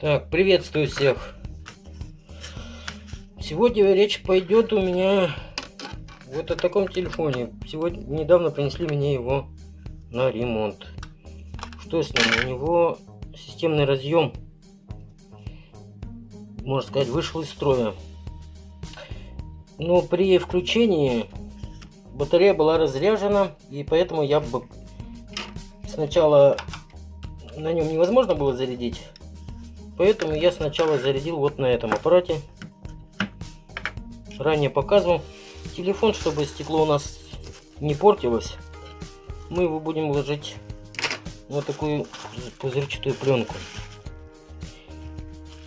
Так, приветствую всех. Сегодня речь пойдет у меня вот о таком телефоне. Сегодня недавно принесли мне его на ремонт. Что с ним? У него системный разъем, можно сказать, вышел из строя. Но при включении батарея была разряжена, и поэтому я бы сначала на нем невозможно было зарядить. Поэтому я сначала зарядил вот на этом аппарате. Ранее показывал. Телефон, чтобы стекло у нас не портилось, мы его будем ложить вот такую пузырчатую пленку.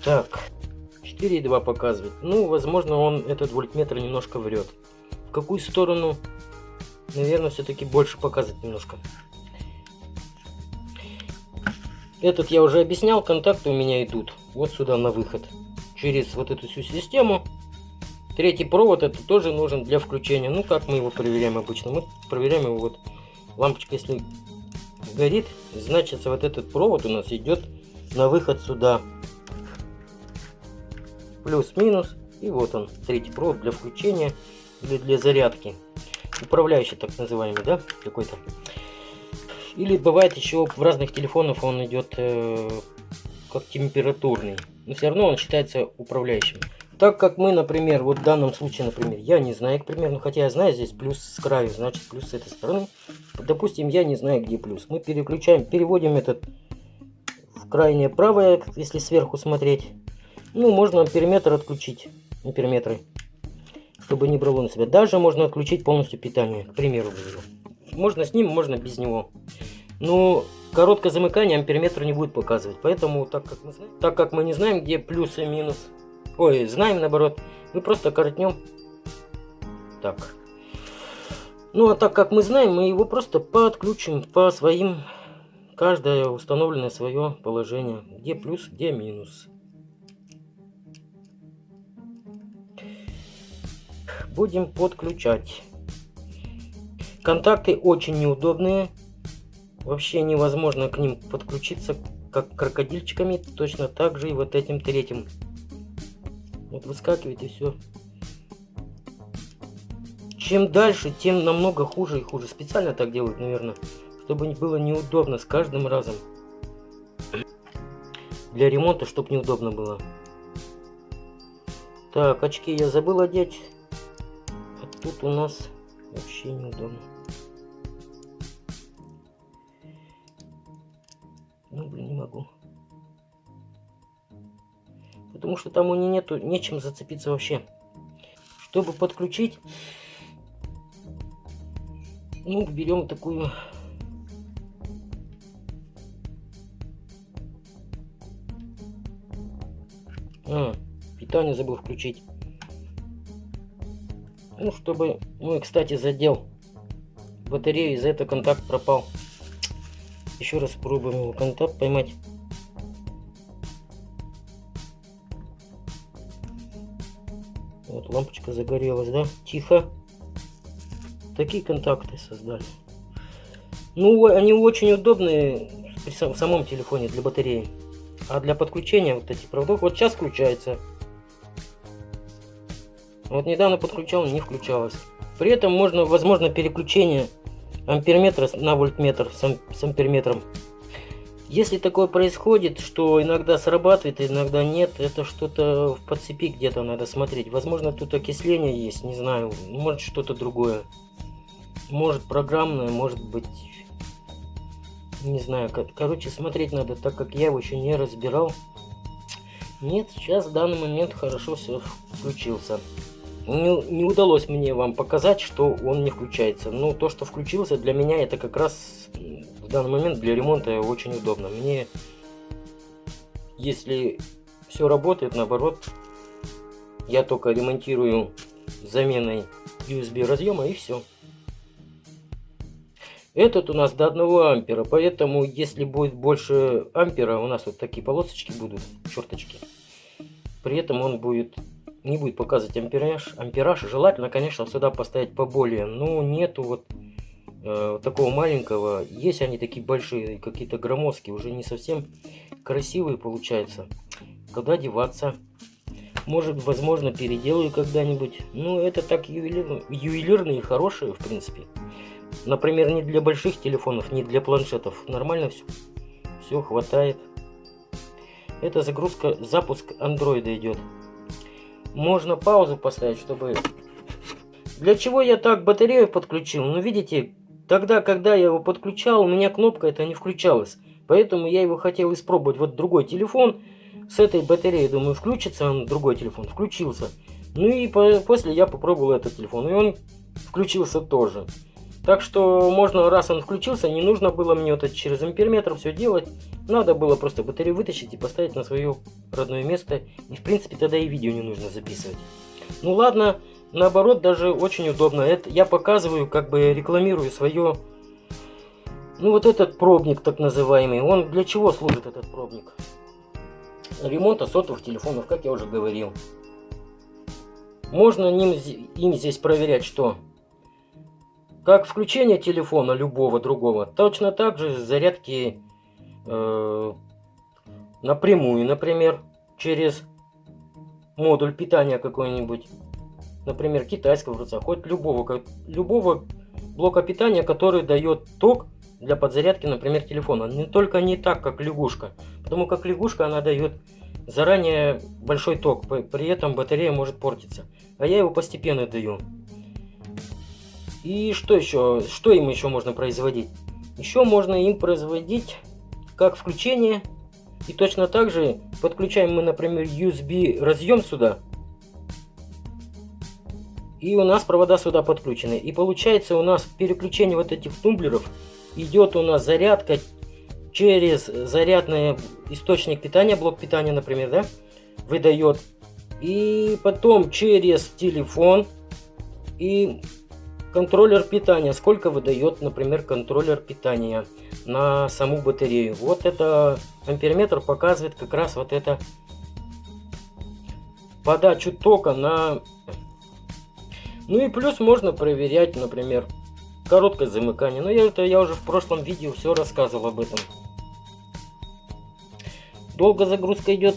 Так, 4,2 показывает. Ну, возможно, он этот вольтметр немножко врет. В какую сторону? Наверное, все-таки больше показывает немножко. Этот я уже объяснял, контакты у меня идут вот сюда на выход. Через вот эту всю систему. Третий провод это тоже нужен для включения. Ну, как мы его проверяем обычно? Мы проверяем его вот. Лампочка, если горит, значит, вот этот провод у нас идет на выход сюда. Плюс-минус. И вот он, третий провод для включения или для зарядки. Управляющий, так называемый, да, какой-то. Или бывает еще в разных телефонах он идет как температурный. Но все равно он считается управляющим. Так как мы, например, вот в данном случае, например, я не знаю, к примеру, хотя я знаю, здесь плюс с краю, значит плюс с этой стороны. Допустим, я не знаю, где плюс. Мы переключаем, переводим этот в крайнее правое, если сверху смотреть. Ну, можно амперметр отключить, амперметры, чтобы не брало на себя. Даже можно отключить полностью питание, к примеру, говорю. Можно с ним, можно без него. Но короткое замыкание амперметр не будет показывать. Поэтому, так как мы не знаем, где плюс и минус, ой, знаем наоборот, мы просто коротнем. Так. Ну, а так как мы знаем, мы его просто подключим по своим, каждое установленное свое положение. Где плюс, где минус. Будем подключать. Контакты очень неудобные. Вообще невозможно к ним подключиться, как крокодильчиками. Точно так же и вот этим третьим. Вот выскакивает и все. Чем дальше, тем намного хуже и хуже. Специально так делают, наверное, чтобы было неудобно с каждым разом. Для ремонта, чтобы неудобно было. Так, очки я забыл одеть. А тут у нас вообще неудобно. Ну, блин, не могу. Потому что там у нее нету, нечем зацепиться вообще. Чтобы подключить, ну, берем такую. Питание забыл включить. Ну, чтобы, ну и, кстати, задел батарею, из-за этого контакт пропал. Еще раз пробуем его контакт поймать. Вот лампочка загорелась, да? Тихо. Такие контакты создали. Ну, они очень удобные в самом телефоне для батареи. А для подключения вот этих проводов, вот сейчас включается. Вот недавно подключал, не включалось. При этом можно, возможно, переключение амперметра на вольтметр с амперметром. Если такое происходит, что иногда срабатывает, иногда нет, это что-то в подцепи где-то надо смотреть. Возможно, тут окисление есть, не знаю, может что-то другое. Может программное, может быть, не знаю. Короче, смотреть надо, так как я его еще не разбирал. Нет, сейчас в данный момент хорошо все включился. Не удалось мне вам показать, что он не включается. Но то, что включился, для меня это как раз в данный момент для ремонта очень удобно. Мне, если все работает, наоборот, я только ремонтирую заменой USB разъема и все. Этот у нас до 1 ампера, поэтому если будет больше ампера, у нас вот такие полосочки будут, черточки. При этом он не будет показывать ампераж. Желательно, конечно, сюда поставить поболее, но нету вот такого маленького. Есть они такие большие, какие-то громоздкие, уже не совсем красивые получаются. куда деваться. Может, возможно, переделаю когда-нибудь. Ну, это так ювелирные и хорошие, в принципе. Например, не для больших телефонов, не для планшетов. Нормально все хватает. Это запуск андроида идет. Можно паузу поставить, чтобы... Для чего я так батарею подключил? Ну, видите, тогда, когда я его подключал, у меня кнопка эта не включалась. Поэтому я его хотел испробовать. Вот другой телефон с этой батареей, думаю, включится он, другой телефон. Включился. Ну и после я попробовал этот телефон. И он включился тоже. Так что можно, раз он включился, не нужно было мне вот это через амперметр все делать. Надо было просто батарею вытащить и поставить на свое родное место. И в принципе тогда и видео не нужно записывать. Ну ладно, наоборот, даже очень удобно. Это я показываю, как бы рекламирую свое... Ну вот этот пробник так называемый. Он для чего служит, этот пробник? Ремонта сотовых телефонов, как я уже говорил. Можно им здесь проверять, что... Как включение телефона любого другого, точно так же зарядки напрямую, например, через модуль питания какой-нибудь, например, китайского образца, хоть любого блока питания, который дает ток для подзарядки, например, телефона. Только не так, как лягушка, потому как лягушка, она дает заранее большой ток, при этом батарея может портиться, а я его постепенно даю. И что еще? Что им еще можно производить? Еще можно им производить как включение. И точно так же подключаем мы, например, USB разъем сюда. И у нас провода сюда подключены. И получается у нас переключение вот этих тумблеров. Идет у нас зарядка через зарядный источник питания, блок питания, например, да? Выдает. И потом через телефон и... Контроллер питания. Сколько выдает, например, контроллер питания на саму батарею. Вот это амперметр показывает как раз вот это подачу тока на... Ну и плюс можно проверять, например, короткое замыкание. Но я уже в прошлом видео все рассказывал об этом. Долго загрузка идет.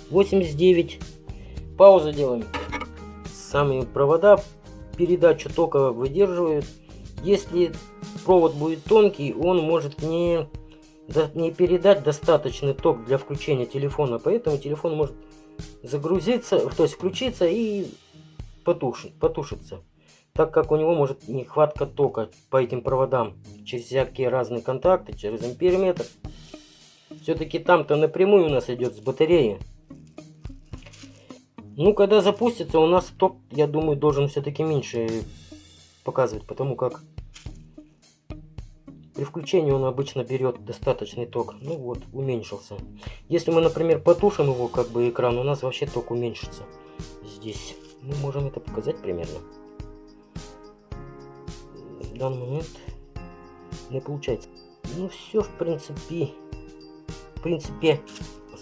89. Паузу делаем. Самые провода передачу тока выдерживают. Если провод будет тонкий, он может не передать достаточный ток для включения телефона, поэтому телефон может загрузиться, то есть включиться и потушиться, так как у него может нехватка тока по этим проводам через всякие разные контакты, через амперметр. Все-таки там-то напрямую у нас идет с батареи. Ну, когда запустится, у нас ток, я думаю, должен все-таки меньше показывать, потому как при включении он обычно берет достаточный ток. Ну вот, уменьшился. Если мы, например, потушим его, как бы экран, у нас вообще ток уменьшится. Здесь мы можем это показать примерно. В данный момент не получается. Ну все, в принципе.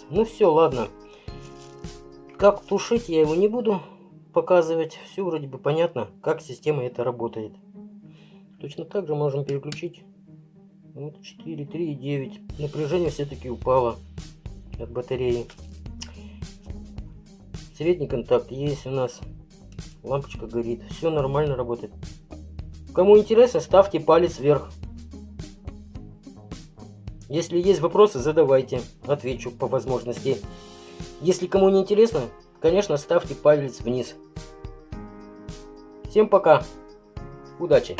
Ну все, ладно. Как тушить я его не буду показывать. Все вроде бы понятно, как система это работает. Точно так же можем переключить. Вот 4, 3 и 9. Напряжение все-таки упало от батареи. Средний контакт есть у нас. Лампочка горит. Все нормально работает. Кому интересно, ставьте палец вверх. Если есть вопросы, задавайте. Отвечу по возможности. Если кому не интересно, конечно, ставьте палец вниз. Всем пока. Удачи.